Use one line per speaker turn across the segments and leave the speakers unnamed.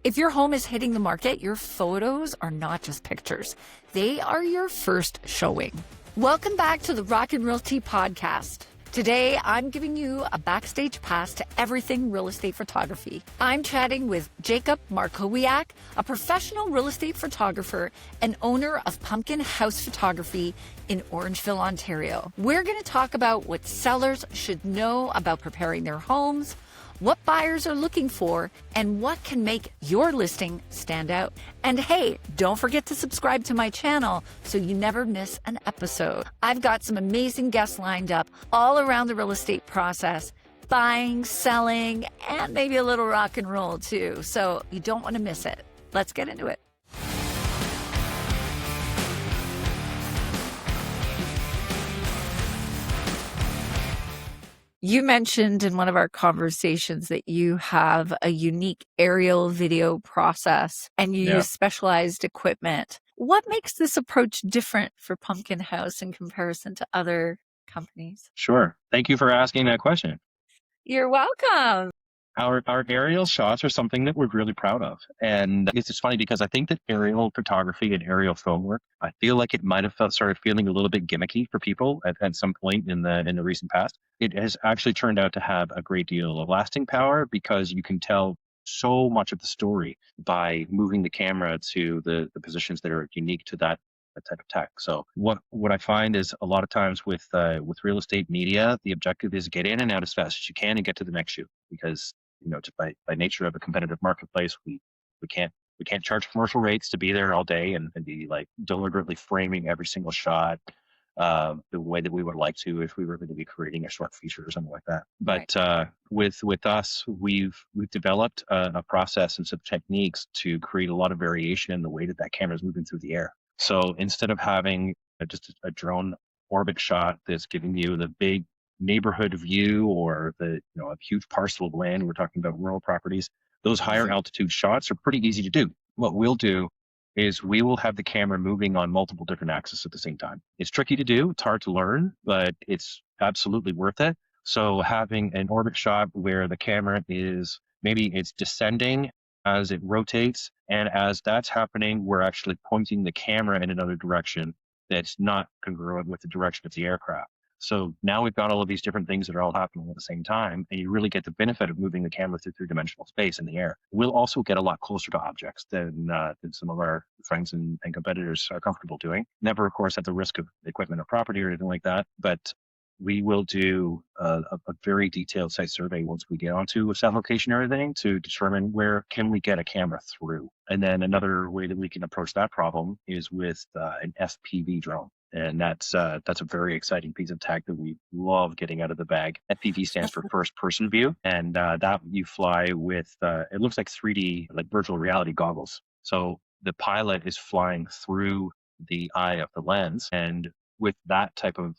If your home is hitting the market, your photos are not just pictures. They are your first showing. Welcome back to the Rock and Realty podcast. Today, I'm giving you a backstage pass to everything real estate photography. I'm chatting with Jacob Markowiak, a professional real estate photographer and owner of Pumpkin House Photography in Orangeville, Ontario. We're going to talk about what sellers should know about preparing their homes, what buyers are looking for, and what can make your listing stand out. And hey, don't forget to subscribe to my channel so you never miss an episode. I've got some amazing guests lined up all around the real estate process, buying, selling, and maybe a little rock and roll too. So you don't want to miss it. Let's get into it. You mentioned in one of our conversations that you have a unique aerial video process and you use specialized equipment. What makes this approach different for Pumpkin House in comparison to other companies?
Sure. Thank you for asking that question.
You're welcome.
Our aerial shots are something that we're really proud of. And it's just funny because I think that aerial photography and aerial film work, I feel like it might have started feeling a little bit gimmicky for people at some point in the recent past. It has actually turned out to have a great deal of lasting power because you can tell so much of the story by moving the camera to the positions that are unique to that type of tech. So what I find is a lot of times with real estate media, the objective is get in and out as fast as you can and get to the next shoot because just by nature of a competitive marketplace, we can't charge commercial rates to be there all day and be like deliberately framing every single shot the way that we would like to if we were going to be creating a short feature or something like that. But with us, we've developed a process and some techniques to create a lot of variation in the way that camera is moving through the air. So instead of having just a drone orbit shot that's giving you the big neighborhood view or a huge parcel of land, we're talking about rural properties, those higher altitude shots are pretty easy to do. What we'll do is we will have the camera moving on multiple different axes at the same time. It's tricky to do, it's hard to learn, but it's absolutely worth it. So having an orbit shot where the camera is maybe it's descending as it rotates, and as that's happening, we're actually pointing the camera in another direction that's not congruent with the direction of the aircraft. So now we've got all of these different things that are all happening at the same time, and you really get the benefit of moving the camera through three-dimensional space in the air. We'll also get a lot closer to objects than some of our friends and competitors are comfortable doing. Never, of course, at the risk of equipment or property or anything like that, but we will do a very detailed site survey once we get onto a set location or anything to determine where can we get a camera through. And then another way that we can approach that problem is with an FPV drone. And that's a very exciting piece of tech that we love getting out of the bag. FPV stands for first person view. And that you fly with, it looks like 3D, like virtual reality goggles. So the pilot is flying through the eye of the lens, and with that type of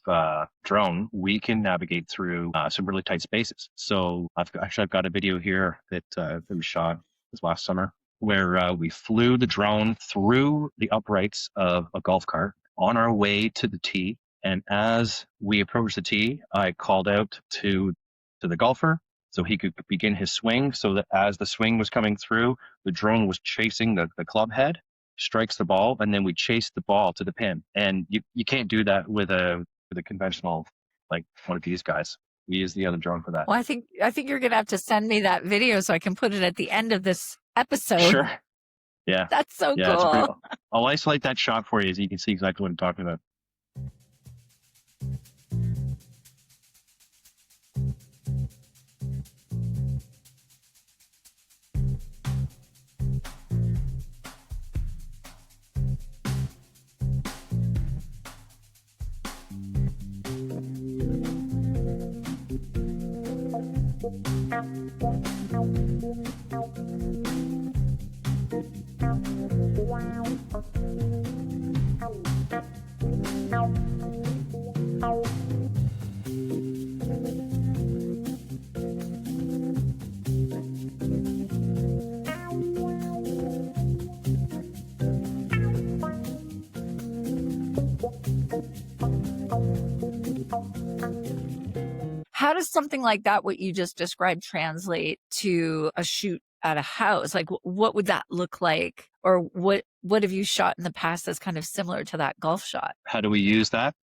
drone, we can navigate through some really tight spaces. So I've got a video here that we shot this last summer where we flew the drone through the uprights of a golf cart on our way to the tee. And as we approached the tee, I called out to the golfer so he could begin his swing, so that as the swing was coming through, the drone was chasing the club head, strikes the ball, and then we chase the ball to the pin. And you can't do that with a conventional, like one of these guys. We use the other drone for that.
Well, I think you're going to have to send me that video so I can put it at the end of this episode.
Sure. Yeah.
That's so cool.
I'll isolate that shot for you so you can see exactly what I'm talking about. How does something like that, what you just described, translate to a shoot
at a house? Like, what would that look like? Or what have you shot in the past that's kind of similar to that golf shot?
How do we use that?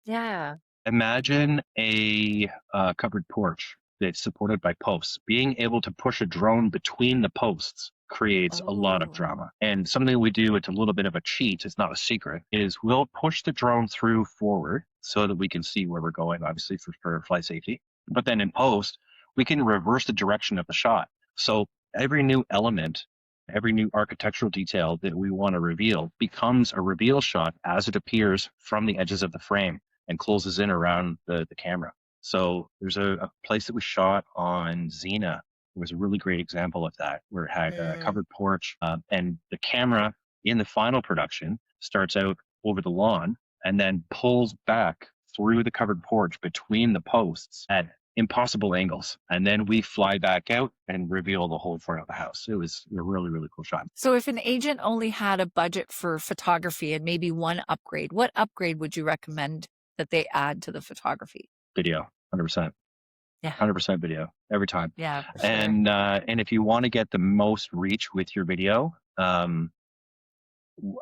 Yeah.
Imagine a covered porch that's supported by posts. Being able to push a drone between the posts creates a lot of
Oh.
drama. And something we do, it's a little bit of a cheat, it's not a secret, is we'll push the drone through forward so that we can see where we're going, obviously for flight safety. But then in post, we can reverse the direction of the shot. So every new element, every new architectural detail that we want to reveal becomes a reveal shot as it appears from the edges of the frame and closes in around the camera. So there's a place that we shot on Xena. It was a really great example of that, where it had a
Mm.
covered porch, and the camera in the final production starts out over the lawn and then pulls back through the covered porch between the posts at impossible angles. And then we fly back out and reveal the whole front of the house. It was a really, really cool shot.
So if an agent only had a budget for photography and maybe one upgrade, what upgrade would you recommend that they add to the photography?
Video, 100%.
Yeah.
100% video every time.
Yeah, for sure.
And if you want to get the most reach with your video,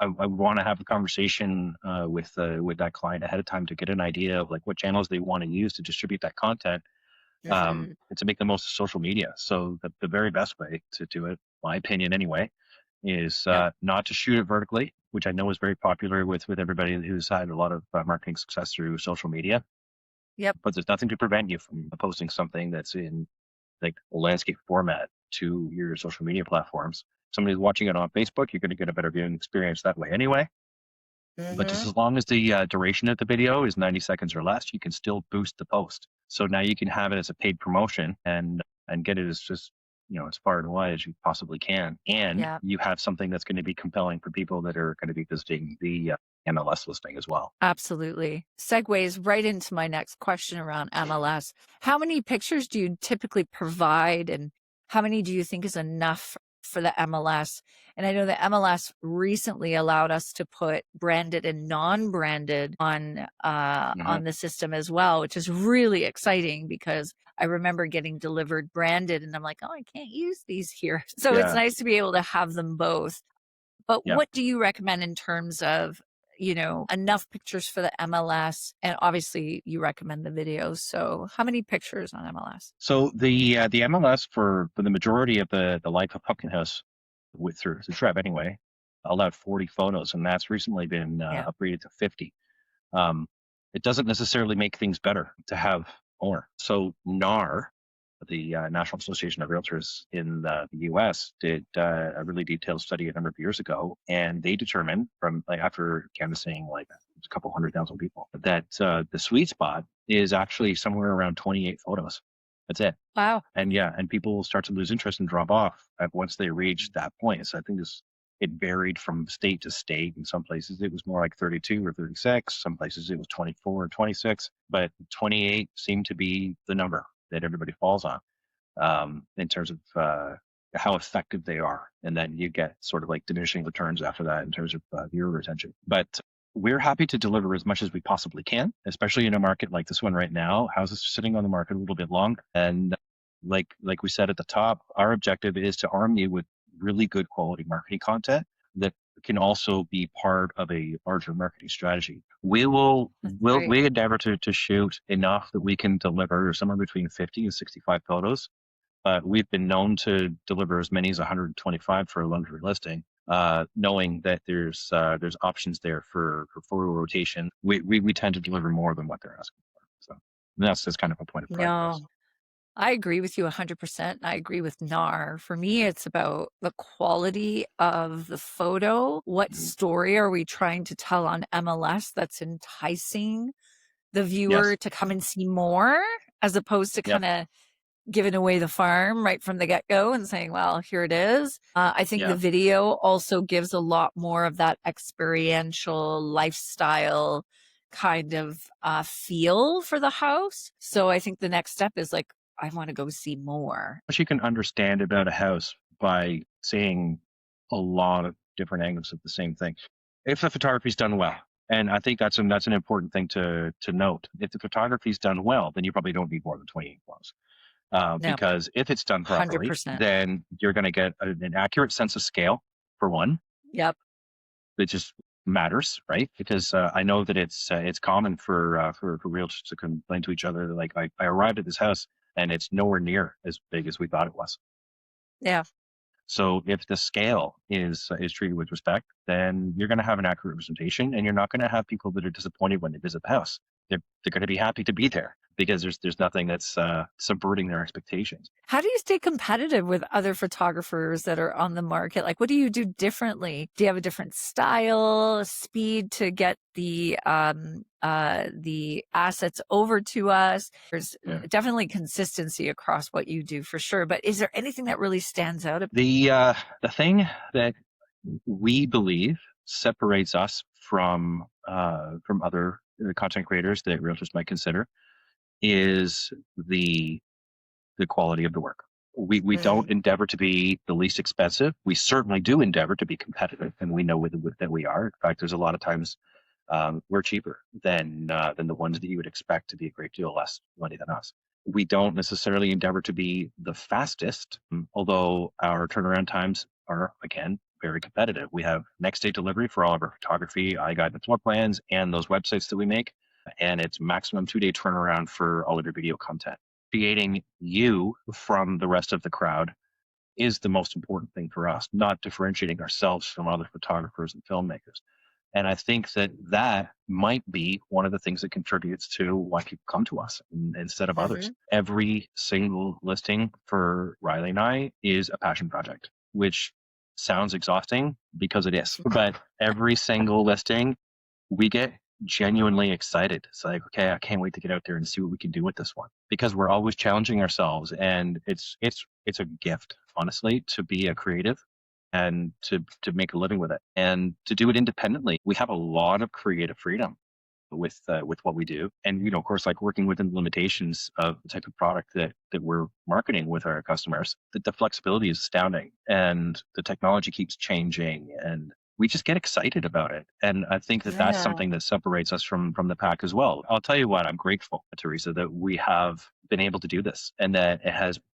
I want to have a conversation with that client ahead of time to get an idea of like what channels they want to use to distribute that content,
Mhm.
and to make the most of social media. So the very best way to do it, my opinion anyway, is
Yep.
not to shoot it vertically, which I know is very popular with everybody who's had a lot of marketing success through social media.
Yep.
But there's nothing to prevent you from posting something that's in like a landscape format to your social media platforms. Somebody's watching it on Facebook, you're going to get a better viewing experience that way anyway. But just
Mhm.
as long as the duration of the video is 90 seconds or less, you can still boost the post. So now you can have it as a paid promotion and get it as just as far and wide as you possibly can. And
Yeah.
you have something that's going to be compelling for people that are going to be visiting the MLS listing as well.
Absolutely. Segues right into my next question around MLS. How many pictures do you typically provide, and how many do you think is enough for the MLS? And I know the MLS recently allowed us to put branded and non-branded
Hmm.
on the system as well, which is really exciting because I remember getting delivered branded and I'm like, oh, I can't use these here. So it's
Yeah,
nice to be able to have them both. But
yeah.
what do you recommend in terms of, enough pictures for the MLS? And obviously you recommend the videos. So how many pictures on MLS?
So the MLS for the majority of the life of Pumpkin House with through the Trev anyway allowed 40 photos, and that's recently been
Yeah.
upgraded to 50. Um, it doesn't necessarily make things better to have more. So NAR, the National Association of Realtors in the U.S., did a really detailed study a number of years ago, and they determined from like after canvassing like a couple 100,000 people that the sweet spot is actually somewhere around 28 photos. That's it.
Wow.
And yeah, and people will start to lose interest and drop off once they reach that point. So I think it varied from state to state. In some places it was more like 32 or 36. Some places it was 24 or 26, but 28 seemed to be the number that everybody falls on, in terms of how effective they are. And then you get sort of like diminishing returns after that in terms of viewer retention. But we're happy to deliver as much as we possibly can, especially in a market like this one right now. Houses are sitting on the market a little bit long. And like we said at the top, our objective is to arm you with really good quality marketing content that can also be part of a larger marketing strategy.
That's great.
We endeavor to shoot enough that we can deliver somewhere between 50 and 65 photos. We've been known to deliver as many as 125 for a luxury listing, knowing that there's options there for photo rotation. We tend to deliver more than what they're asking for. So that's kind of a point of pride for us.
No, I agree with you 100%. I agree with NAR. For me, it's about the quality of the photo. What
Mhm.
story are we trying to tell on MLS that's enticing the
Yes.
viewer to come and see more, as opposed to
Yep.
kind of giving away the farm right from the get-go and saying, well, here it is. I think the
Yeah.
video also gives a lot more of that experiential lifestyle kind of feel for the house. So I think the next step is like, I want to go see more.
What you can understand about a house by seeing a lot of different angles of the same thing. If the photography's done well, and I think that's an important thing to note. If the photography's done well, then you probably don't need more than 28 photos.
No,
because if it's done properly,
100%.
then you're going to get an accurate sense of scale, for one.
Yep.
It just matters, right? Because I know that it's common for realtors to complain to each other, like, I arrived at this house and it's nowhere near as big as we thought it was.
Yeah.
So if the scale is treated with respect, then you're going to have an accurate representation, and you're not going to have people that are disappointed when they visit the house. They're going to be happy to be there because there's nothing that's subverting their expectations.
How do you stay competitive with other photographers that are on the market? Like, what do you do differently? Do you have a different style, speed to get the assets over to us? There's definitely consistency across what you do for sure. But is there anything that really stands out?
The thing that we believe separates us from other content creators that realtors might consider is the quality of the work. We don't endeavor to be the least expensive. We certainly do endeavor to be competitive, and we know that we are. In fact, there's a lot of times we're cheaper than the ones that you would expect to be a great deal less money than us. We don't necessarily endeavor to be the fastest, although our turnaround times are, again, very competitive. We have next day delivery for all of our photography, iGuide and floor plans, and those websites that we make. And it's maximum 2-day turnaround for all of your video content. Creating you from the rest of the crowd is the most important thing for us, not differentiating ourselves from other photographers and filmmakers. And I think that might be one of the things that contributes to why people come to us instead of others. Every single listing for Riley and I is a passion project, which sounds exhausting because it is. But every single listing, we get genuinely excited. It's like, okay, I can't wait to get out there and see what we can do with this one, because we're always challenging ourselves, and it's a gift, honestly, to be a creative and to make a living with it and to do it independently. We have a lot of creative freedom with what we do, and of course, like, working within the limitations of the type of product that we're marketing with our customers. The flexibility is astounding, and the technology keeps changing, and we just get excited about it. And I think that that's something that separates us from the pack as well. I'll tell you what, I'm grateful, Teresa, that we have been able to do this, and that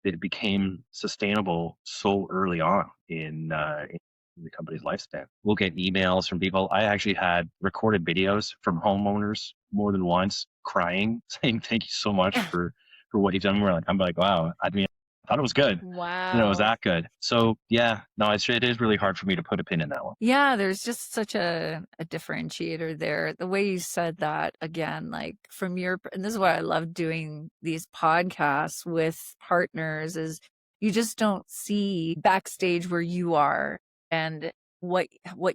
it became sustainable so early on in the company's lifespan. We'll get emails from people. I actually had recorded videos from homeowners more than once crying, saying thank you so much for what you've done. I'm like, wow, I mean, I thought it was good.
Wow.
It was that good. So yeah, no, it is really hard for me to put a pin in that one.
Yeah, there's just such a differentiator there. The way you said that, again, like, from your, and this is why I love doing these podcasts with partners, is you just don't see backstage where you are and what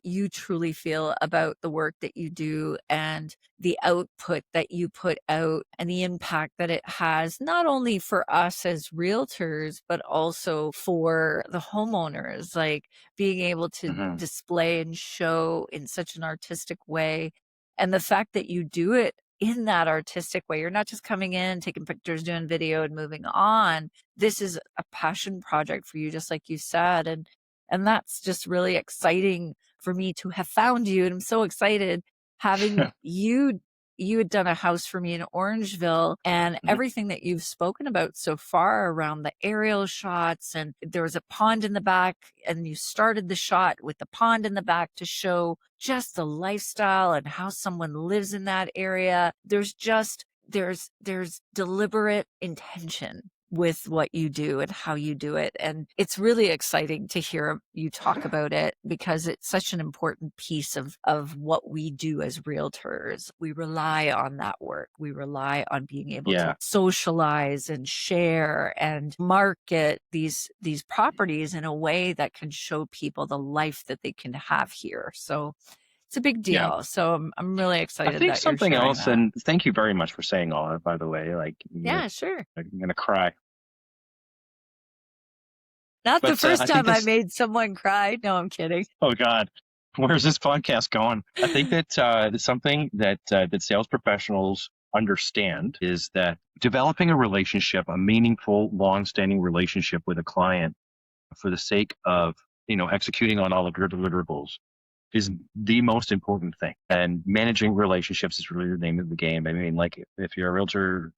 you truly feel about the work that you do and the output that you put out and the impact that it has, not only for us as realtors, but also for the homeowners, like being able to display and show in such an artistic way. And the fact that you do it in that artistic way, you're not just coming in, taking pictures, doing video and moving on. This is a passion project for you, just like you said. And that's just really exciting for me to have found you. And I'm so excited having you had done a house for me in Orangeville, and everything that you've spoken about so far around the aerial shots, and there was a pond in the back, and you started the shot with the pond in the back to show just the lifestyle and how someone lives in that area. There's deliberate intention with what you do and how you do it. And it's really exciting to hear you talk about it, because it's such an important piece of what we do as realtors. We rely on that work. We rely on being able to socialize and share and market these properties in a way that can show people the life that they can have here. So it's a big deal.
Yeah.
So I'm really excited.
I think
that
something
you're
else, and thank you very much for saying all that, by the way. Like,
yeah, sure.
I'm gonna cry.
Not the first time I made someone cry. No, I'm kidding.
Oh God, where's this podcast going? I think that something that sales professionals understand is that developing a relationship, a meaningful, long-standing relationship with a client, for the sake of executing on all of your deliverables, is the most important thing.
Yep.
And managing relationships is really the name of the game. I mean, like if you're a realtor,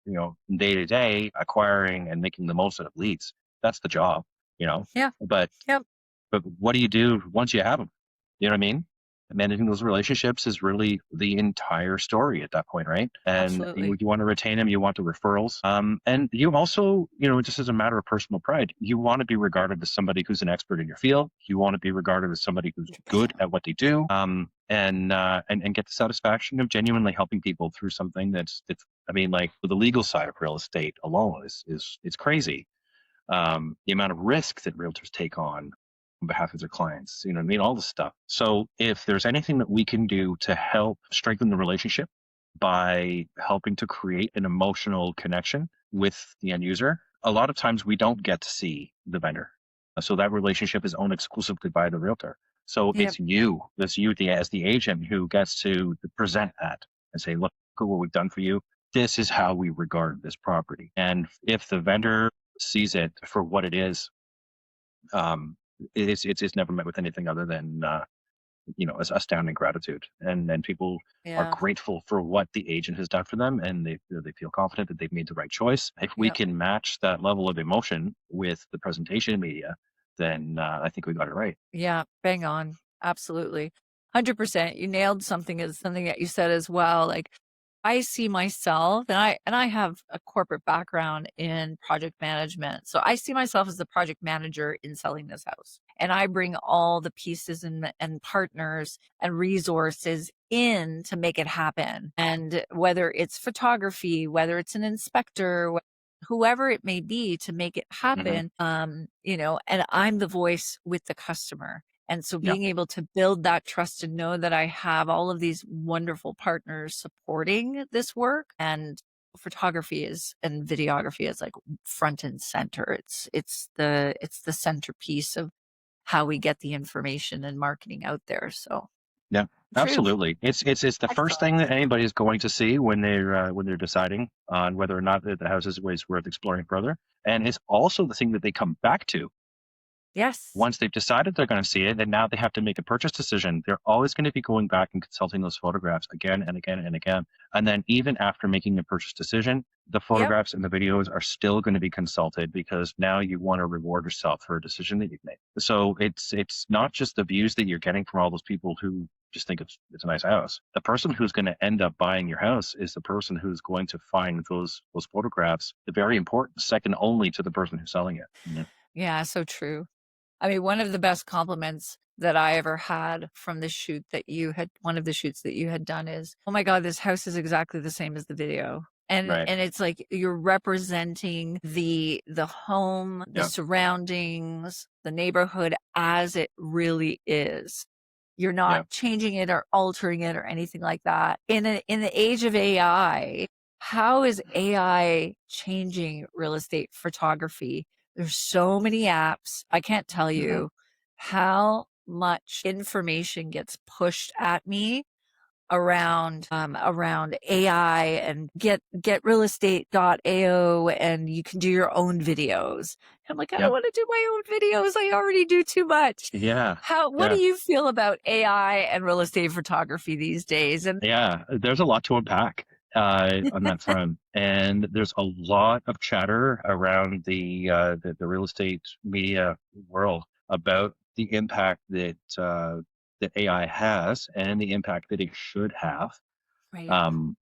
day to day, acquiring and making the most out of leads, that's the job, you know.
Yeah.
But
Yep.
but what do you do once you have them? You know what I mean? Managing those relationships is really the entire story at that point, right? And
Absolutely.
you want to retain them, you want the referrals, and you also, just as a matter of personal pride, you want to be regarded as somebody who's an expert in your field. You want to be regarded as somebody who's good
100%.
at what they do, and get the satisfaction of genuinely helping people through something that's. I mean, like the legal side of real estate alone is it's crazy. The amount of risk that realtors take on behalf of their clients, you know what I mean? All this stuff. So if there's anything that we can do to help strengthen the relationship by helping to create an emotional connection with the end user, a lot of times we don't get to see the vendor. So that relationship is owned exclusively by the realtor. So
Yep.
that's you as the agent who gets to present that and say, look at what we've done for you. This is how we regard this property. And if the vendor sees it for what it is, it's never met with anything other than astounding gratitude, and people are
Yeah.
grateful for what the agent has done for them, and they feel confident that they've made the right choice. If we
Yep.
can match that level of emotion with the presentation media, then I think we got it right.
Yeah. Bang on. Absolutely. 100%. You nailed something as something that you said as well. Like I see myself and I have a corporate background in project management. So I see myself as the project manager in selling this house. And I bring all the pieces and partners and resources in to make it happen. And whether it's photography, whether it's an inspector, whoever it may be to make it
Hmm.
happen, and I'm the voice with the customer. And so
Yeah,
being able to build that trust and know that I have all of these wonderful partners supporting this work, and photography is and videography is like front and center. It's the centerpiece of how we get the information and marketing out there. So
yeah,
true.
absolutely. It's the first
Excellent.
thing that anybody is going to see when they're deciding on whether or not the house is worth exploring further, and it's also the thing that they come back to
Yes.
once they've decided they're going to see it, and now they have to make a purchase decision. They're always going to be going back and consulting those photographs again and again and again. And then even after making the purchase decision, the
Yep.
photographs and the videos are still going to be consulted because now you want to reward yourself for a decision that you've made. So it's not just the views that you're getting from all those people who just think it's a nice house. The person who's going to end up buying your house is the person who's going to find those photographs very important, second only to the person who's selling it. Yeah.
Yeah, so true. I mean, one of the best compliments that I ever had from the shoot that you had one of the shoots that you had done is, "Oh my god, this house is exactly the same as the video." And
Right.
and it's like you're representing the home, the
Yeah.
surroundings, the neighborhood as it really is. You're
Yeah.
not changing it or altering it or anything like that. In the age of AI, how is AI changing real estate photography? There's so many apps. I can't tell
Hmm.
you how much information gets pushed at me around AI and getrealestate.ao, and you can do your own videos. I'm like, I don't
Yep.
want to do my own videos. I already do too much.
Yeah.
What do
Yeah.
you feel about AI and real estate photography these days? And
Yeah. There's a lot to unpack on that front, and there's a lot of chatter around the real estate media world about the impact that AI has and the impact that it should have.
right.
Um,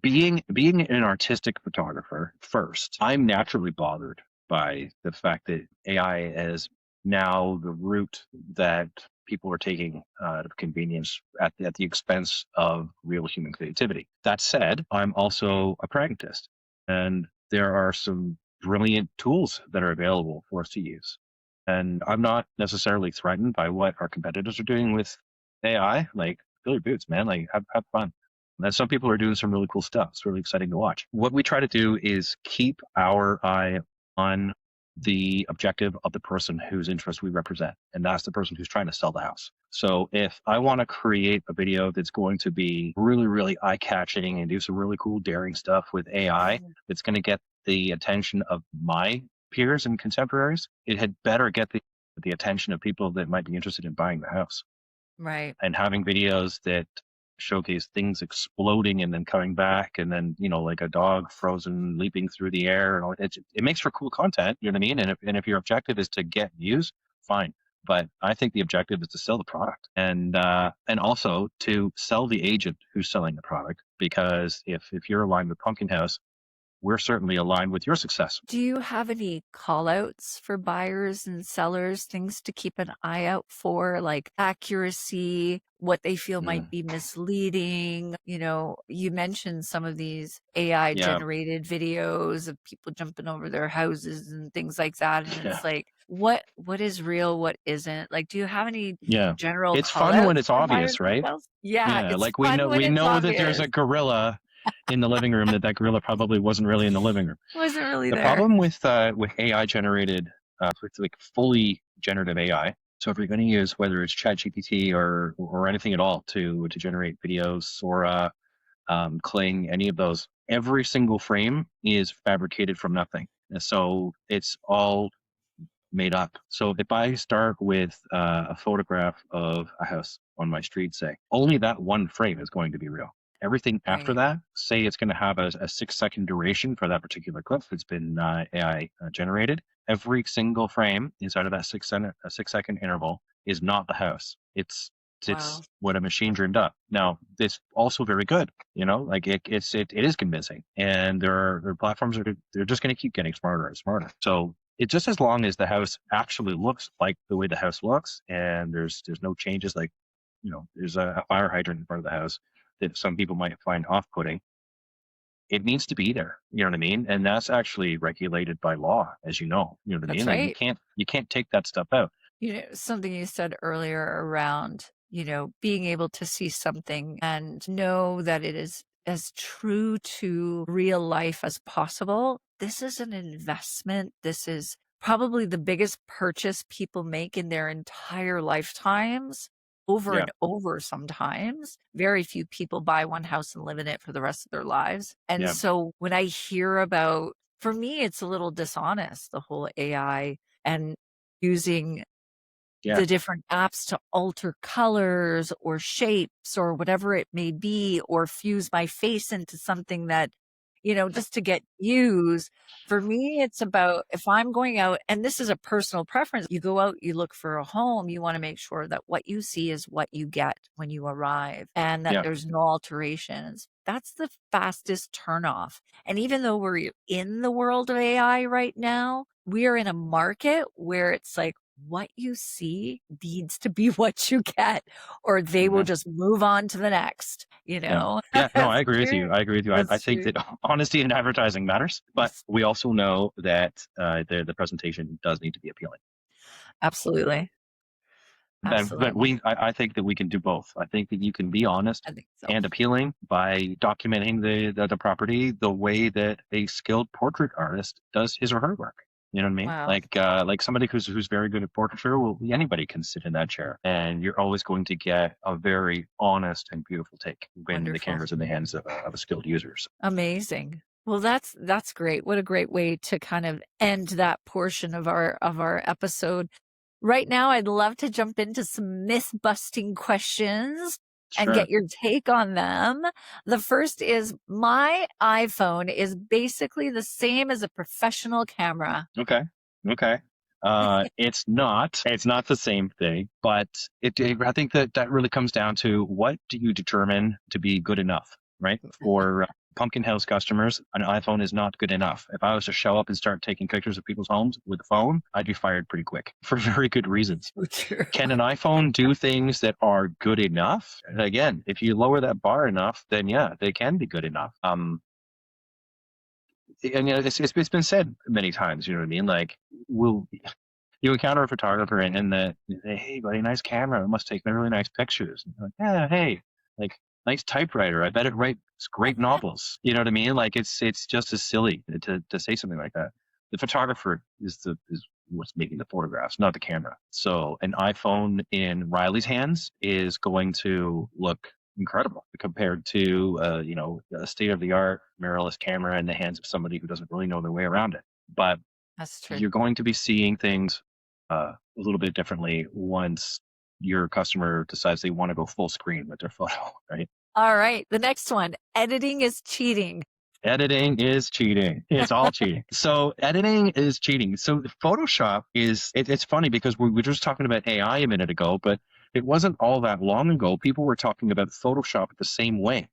being an artistic photographer first, I'm naturally bothered by the fact that AI is now the route that people are taking out of convenience at the expense of real human creativity. That said, I'm also a pragmatist, and there are some brilliant tools that are available for us to use. And I'm not necessarily threatened by what our competitors are doing with AI. Like, fill your boots, man. Like, have fun. And some people are doing some really cool stuff. It's really exciting to watch. What we try to do is keep our eye on the objective of the person whose interest we represent. And that's the person who's trying to sell the house. So if I want to create a video that's going to be really, really eye catching and do some really cool, daring stuff with AI,
Mhm.
that's going to get the attention of my peers and contemporaries, it had better get the attention of people that might be interested in buying the house.
Right.
and having videos that showcase things exploding and then coming back, and then like a dog frozen leaping through the air, and all it makes for cool content. You know what I mean? And if your objective is to get views, fine. But I think the objective is to sell the product, and also to sell the agent who's selling the product. Because if you're aligned with Pumpkin House, we're certainly aligned with your success.
Do you have any call outs for buyers and sellers, things to keep an eye out for, like accuracy, what they feel might
Mm.
be misleading? You mentioned some of these AI
Yeah,
generated videos of people jumping over their houses and things like that. And
yeah,
it's like, what is real, what isn't? Like, do you have any
yeah.
general
It's
call
fun when
outs
it's
for buyers
obvious,
and
right?
sellers? Yeah,
Yeah,
it's
like we
fun
know
when
we
it's
know that there's
obvious.
a gorilla in the living room, that gorilla probably wasn't really in the living room.
Wasn't really
The
there.
problem with AI generated, with like fully generative AI. So if you're going to use whether it's ChatGPT or anything at all to generate videos or Kling, any of those, every single frame is fabricated from nothing. And so it's all made up. So if I start with a photograph of a house on my street, say, only that one frame is going to be real. Everything after
Right.
that, say it's going to have a 6 second duration for that particular clip that's been AI generated. Every single frame inside of that 6 second interval is not the house. It's
Wow.
what a machine dreamed up. Now, it's also very good. Like it is convincing, and there are platforms that they're just going to keep getting smarter and smarter. So it's just as long as the house actually looks like the way the house looks, and there's no changes, like there's a fire hydrant in front of the house that some people might find off-putting. It needs to be there. You know what I mean? And that's actually regulated by law, as you know. You know what I
That's
mean? Like you
right.
can't take that stuff out.
Something you said earlier around, being able to see something and know that it is as true to real life as possible. This is an investment. This is probably the biggest purchase people make in their entire lifetimes, over
Yeah,
and over sometimes. Very few people buy one house and live in it for the rest of their lives. And
yeah,
so when I hear about, for me, it's a little dishonest, the whole AI and using
yeah,
the different apps to alter colors or shapes or whatever it may be, or fuse my face into something that, just to get views. For me, it's about if I'm going out, and this is a personal preference, you go out, you look for a home, you want to make sure that what you see is what you get when you arrive and that
yeah,
there's no alterations. That's the fastest turnoff. And even though we're in the world of AI right now, we are in a market where it's like, what you see needs to be what you get, or they will
hmm
just move on to the next,
yeah, yeah. No, I
That's
agree with
true.
you. I agree with you. I
That's
think
true.
that honesty in advertising matters, but
Yes,
we also know that the presentation does need to be appealing.
absolutely.
But
Absolutely.
I think that we can do both. I think that you can be honest
I think so.
and appealing by documenting the property the way that a skilled portrait artist does his or her work. You know what I mean?
Wow.
Like somebody who's very good at portraiture, well, anybody can sit in that chair, and you're always going to get a very honest and beautiful take when the
Wonderful.
camera's in the hands of a skilled user. So,
Amazing. Well, that's great. What a great way to kind of end that portion of our episode. Right now, I'd love to jump into some myth busting questions and
sure.
get your take on them. The first is, my iPhone is basically the same as a professional camera.
Okay. Okay. It's not the same thing, but I think that really comes down to what do you determine to be good enough, right? For Pumpkin House customers, an iPhone is not good enough. If I was to show up and start taking pictures of people's homes with a phone, I'd be fired pretty quick for very good reasons.
So true.
Can an iPhone do things that are good enough? And again, if you lower that bar enough, then yeah, they can be good enough. And it's been said many times. You know what I mean? Like, will you encounter a photographer and they, hey buddy, nice camera, it must take really nice pictures. And you're like, yeah, hey, like, nice typewriter, I bet it writes great novels. You know what I mean? Like it's just as silly to say something like that. The photographer is what's making the photographs, not the camera. So an iPhone in Riley's hands is going to look incredible compared to a state of the art mirrorless camera in the hands of somebody who doesn't really know their way around it. But
That's true.
you're going to be seeing things a little bit differently once your customer decides they want to go full screen with their photo, right?
All right. The next one, editing is cheating.
Editing is cheating. It's all cheating. So editing is cheating. So Photoshop it's funny because we were just talking about AI a minute ago, but it wasn't all that long ago. People were talking about Photoshop the same way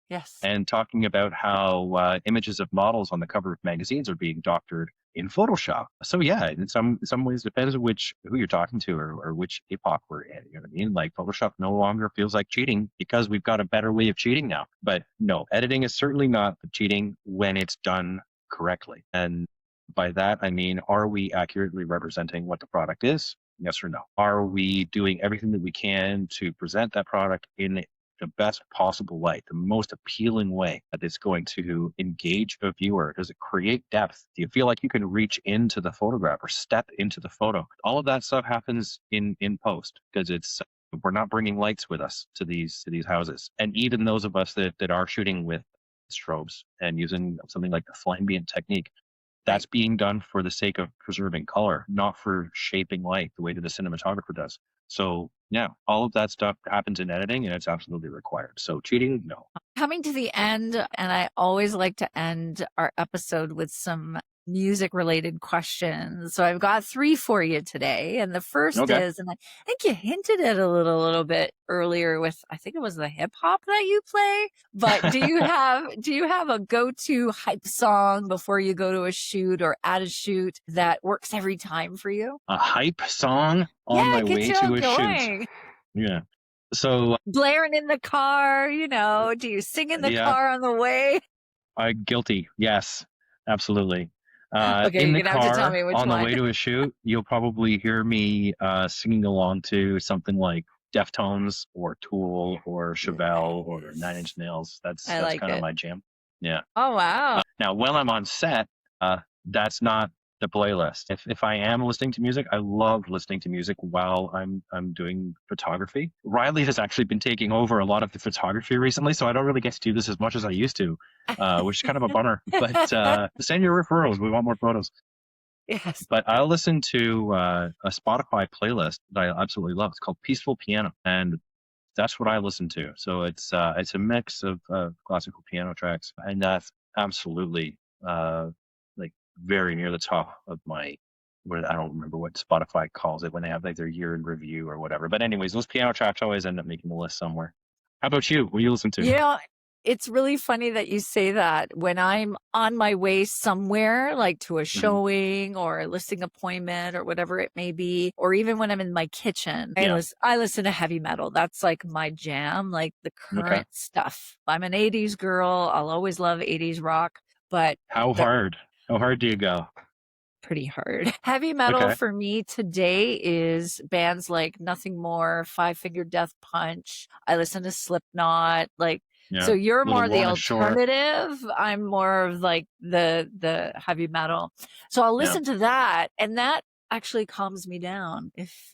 Yes.
and talking about how images of models on the cover of magazines are being doctored in Photoshop. So yeah, in some ways, depends on who you're talking to or which epoch we're in. You know what I mean? Like Photoshop no longer feels like cheating because we've got a better way of cheating now. But no, editing is certainly not cheating when it's done correctly. And by that I mean, are we accurately representing what the product is? Yes or no? Are we doing everything that we can to present that product in the best possible light, the most appealing way that it's going to engage a viewer? Does it create depth? Do you feel like you can reach into the photograph or step into the photo? All of that stuff happens in post because we're not bringing lights with us to these houses. And even those of us that are shooting with strobes and using something like the flambient technique, that's being done for the sake of preserving color, not for shaping light the way that the cinematographer does. So yeah, all of that stuff happens in editing and it's absolutely required. So cheating, no.
Coming to the end, and I always like to end our episode with some music related questions. So I've got 3 for you today. And the first
Okay.
is, and I think you hinted at a little bit earlier with, I think it was the hip hop that you play, but do you have a go-to hype song before you go to a shoot or at a shoot that works every time for you?
A hype song on
Yeah,
my
get
way
you
to a shoot.
going.
Yeah. So
Blaring in the car, do you sing in the
yeah,
car on the way?
guilty. Yes, absolutely.
Okay,
In
you're
the
gonna have to tell
car
me which
on the
one.
way to a shoot, you'll probably hear me singing along to something like Deftones or Tool or Chevelle or Nine Inch
Nice.
Nails.
I
That's
like
kind of
it.
my jam. Yeah.
Oh, wow.
Now, when I'm on set, that's not the playlist. If I am listening to music, I love listening to music while I'm doing photography. Riley has actually been taking over a lot of the photography recently, so I don't really get to do this as much as I used to, which is kind of a bummer. But send your referrals. We want more photos.
Yes.
But I'll listen to a Spotify playlist that I absolutely love. It's called Peaceful Piano, and that's what I listen to. So it's a mix of classical piano tracks, and that's absolutely like very near the top of my. What I don't remember what Spotify calls it when they have like their year in review or whatever. But anyways, those piano tracks always end up making the list somewhere. How about you? What do you listen to?
Yeah, it's really funny that you say that. When I'm on my way somewhere, like to a
Hmm.
showing or a listing appointment or whatever it may be, or even when I'm in my kitchen,
Yeah.
I listen to heavy metal. That's like my jam, like the
Okay.
current stuff. I'm an 80s girl. I'll always love 80s rock, but
How
the
hard? How hard do you go?
pretty hard. Heavy metal
Okay.
for me today is bands like Nothing More, Five Finger Death Punch. I listen to Slipknot.
Yeah.
So you're
Little
more the
Lorna Shore.
alternative. I'm more of like the heavy metal. So I'll
Yeah.
listen to that, and that actually calms me down if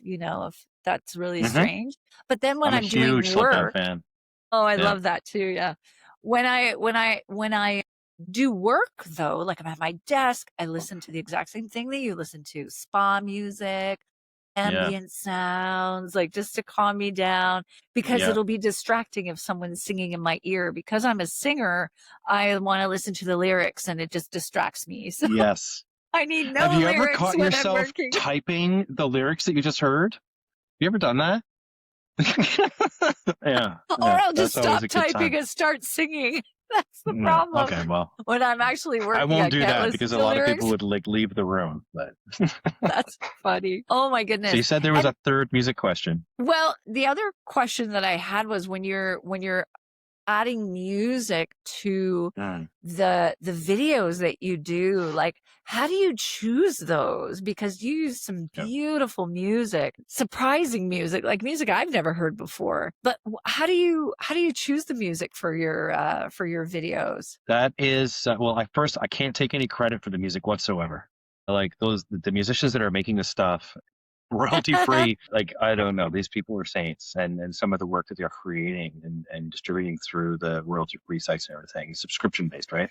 that's really
Hmm.
strange. But then when
I'm a
I'm doing
huge Slipknot
work,
fan.
oh, I
Yeah.
love that too. Yeah. When I do work though, like I'm at my desk, I listen to the exact same thing that you listen to, spa music,
Yeah.
ambient sounds, like just to calm me down because
Yeah.
it'll be distracting if someone's singing in my ear. Because I'm a singer, I want to listen to the lyrics and it just distracts me. So
Yes.
I need
Have
no
you ever
lyrics
caught
when I'm
yourself
working.
typing the lyrics that you just heard? You ever done that? Yeah,
Or
yeah,
I'll just
that's always
stop
a good
typing
time.
and start singing. That's the
Yeah,
problem.
okay, well,
When I'm actually
I
working,
won't
I
do
can't
that
listen
because a
to
lot of people
lyrics.
would like leave the room. But
That's funny. Oh my
so you
goodness.
said there was
And
a third music question.
well, the other question that I had was when you're adding music to
Mm,
the videos that you do, like how do you choose those? Because you use some
yeah.
beautiful music, surprising music, like music I've never heard before. But how do you choose the music for your videos?
That is well. I can't take any credit for the music whatsoever. Like the musicians that are making the stuff royalty free. Like I don't know, these people are saints, and some of the work that they're creating and distributing through the royalty free sites and everything is subscription based, right?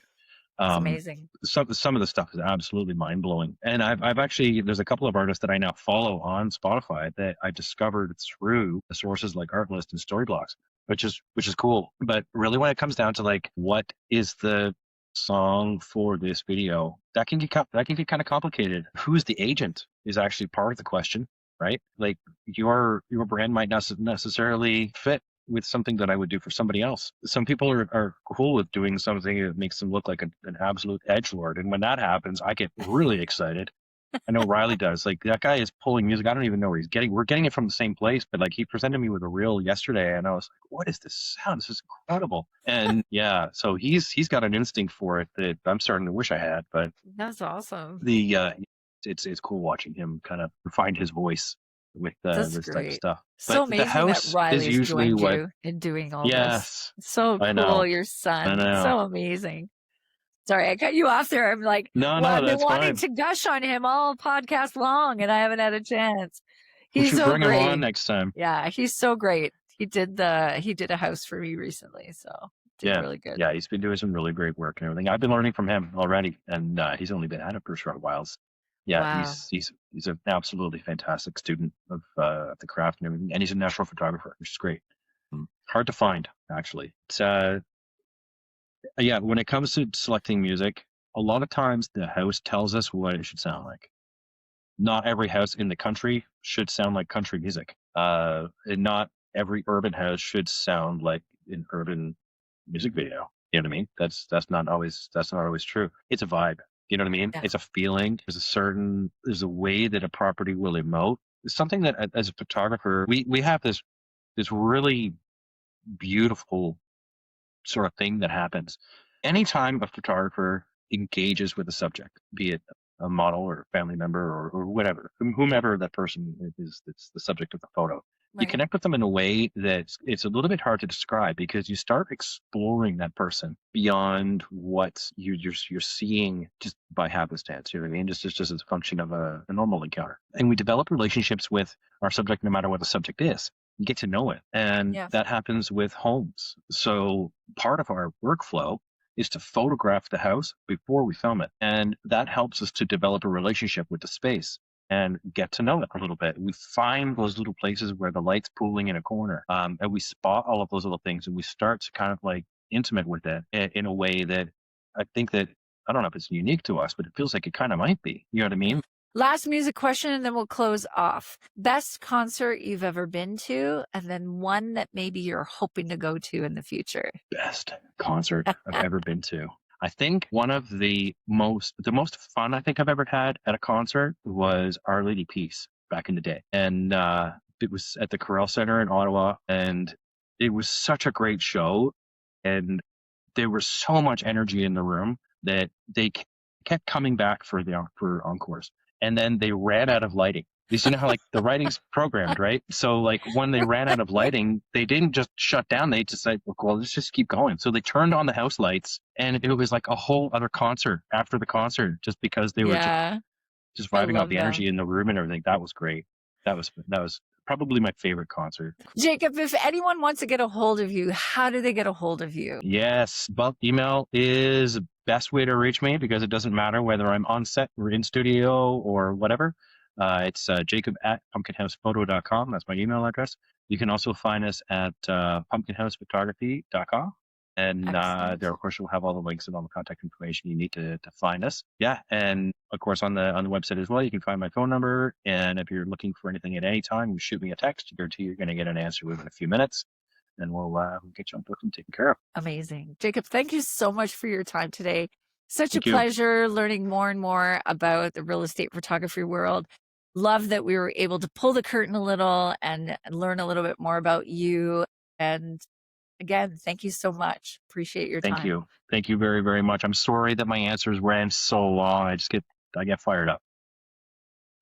It's amazing.
Some of the stuff is absolutely mind blowing. And I've actually, there's a couple of artists that I now follow on Spotify that I discovered through sources like Artlist and Storyblocks, which is cool. But really, when it comes down to like, what is the song for this video, that can get kind of complicated. Who's the agent is actually part of the question, right? Like your brand might not necessarily fit with something that I would do for somebody else. Some people are cool with doing something that makes them look like an absolute edgelord. And when that happens, I get really excited. I know Riley does. Like that guy is pulling music. I don't even know where he's getting. We're getting it from the same place, but like he presented me with a reel yesterday, and I was like, "What is this sound? This is incredible!" And yeah, so he's got an instinct for it that I'm starting to wish I had. But
That's awesome.
It's cool watching him kind of find his voice with
That's
this type of
great.
stuff.
So
But the
amazing that
house is
Riley's
usually
joined
what.
you in doing all this.
Yes,
So
I
cool,
know.
your
I
son.
know.
So amazing. Sorry, I cut you off there. I'm like,
No,
well, I've been
that's
wanting
fine.
to gush on him all podcast long, and I haven't had a chance.
We
He's
should
so
bring him on
great.
next time.
Yeah, he's so great. He did a house for me recently, so did really good.
Yeah, he's been doing some really great work and everything. I've been learning from him already, and he's only been at it for a short while. Yeah,
Wow.
he's an absolutely fantastic student of the craft and everything, and he's a natural photographer, which is great. Hard to find, actually. It's yeah, when it comes to selecting music, a lot of times the house tells us what it should sound like. Not every house in the country should sound like country music. And not every urban house should sound like an urban music video. You know what I mean? That's not always true. It's a vibe. You know what I mean?
Yeah.
It's a feeling. There's a way that a property will emote. It's something that as a photographer, we have this really beautiful sort of thing that happens. Anytime a photographer engages with a subject, be it a model or a family member or whatever, whomever that person is that's the subject of the photo, you
Right.
connect with them in a way that it's a little bit hard to describe because you start exploring that person beyond what you're seeing just by happenstance. You know what I mean? Just as a function of a normal encounter. And we develop relationships with our subject no matter what the subject is. You get to know it. And
Yeah.
that happens with homes. So part of our workflow is to photograph the house before we film it. And that helps us to develop a relationship with the space and get to know it a little bit. We find those little places where the light's pooling in a corner, and we spot all of those little things, and we start to kind of like intimate with it in a way that I think that, I don't know if it's unique to us, but it feels like it kind of might be. You know what I mean?
Last music question, and then we'll close off. Best concert you've ever been to, and then one that maybe you're hoping to go to in the future.
Best concert I've ever been to. I think one of the most fun I think I've ever had at a concert was Our Lady Peace back in the day. And it was at the Corral Center in Ottawa, and it was such a great show. And there was so much energy in the room that they kept coming back for encores. And then they ran out of lighting. Because you know how like the lighting's programmed, right? So like when they ran out of lighting, they didn't just shut down. They just said, well, let's just keep going. So they turned on the house lights, and it was like a whole other concert after the concert, just because they were just vibing off the energy in the room and everything. That was great. That was probably my favorite concert.
Jacob, if anyone wants to get a hold of you, how do they get a hold of you?
Yes, well, email is the best way to reach me because it doesn't matter whether I'm on set or in studio or whatever. It's Jacob at pumpkinhousephoto.com. That's my email address. You can also find us at pumpkinhousephotography.com. And there, of course, we'll have all the links and all the contact information you need to find us. Yeah, and of course on the website as well, you can find my phone number. And if you're looking for anything at any time, you shoot me a text. Guarantee you're going to get an answer within a few minutes, and we'll get you on book and taken care of.
Amazing, Jacob. Thank you so much for your time today. Such a pleasure learning more and more about the real estate photography world. Love that we were able to pull the curtain a little and learn a little bit more about you. And again, thank you so much. Appreciate your time.
Thank you. Thank you very, very much. I'm sorry that my answers ran so long. I get fired up.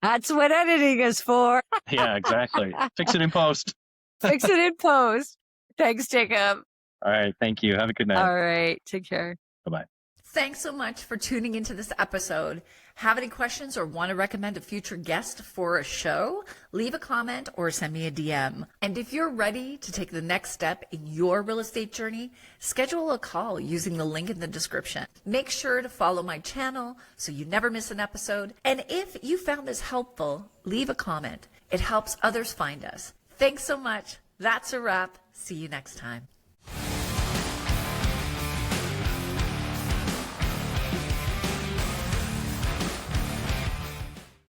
That's what editing is for.
Yeah, exactly. Fix it in post.
Fix it in post. Thanks, Jacob.
All right. Thank you. Have a good night.
All right. Take care.
Bye-bye.
Thanks so much for tuning into this episode. Have any questions or want to recommend a future guest for a show? Leave a comment or send me a DM. And if you're ready to take the next step in your real estate journey, schedule a call using the link in the description. Make sure to follow my channel so you never miss an episode. And if you found this helpful, leave a comment. It helps others find us. Thanks so much. That's a wrap. See you next time.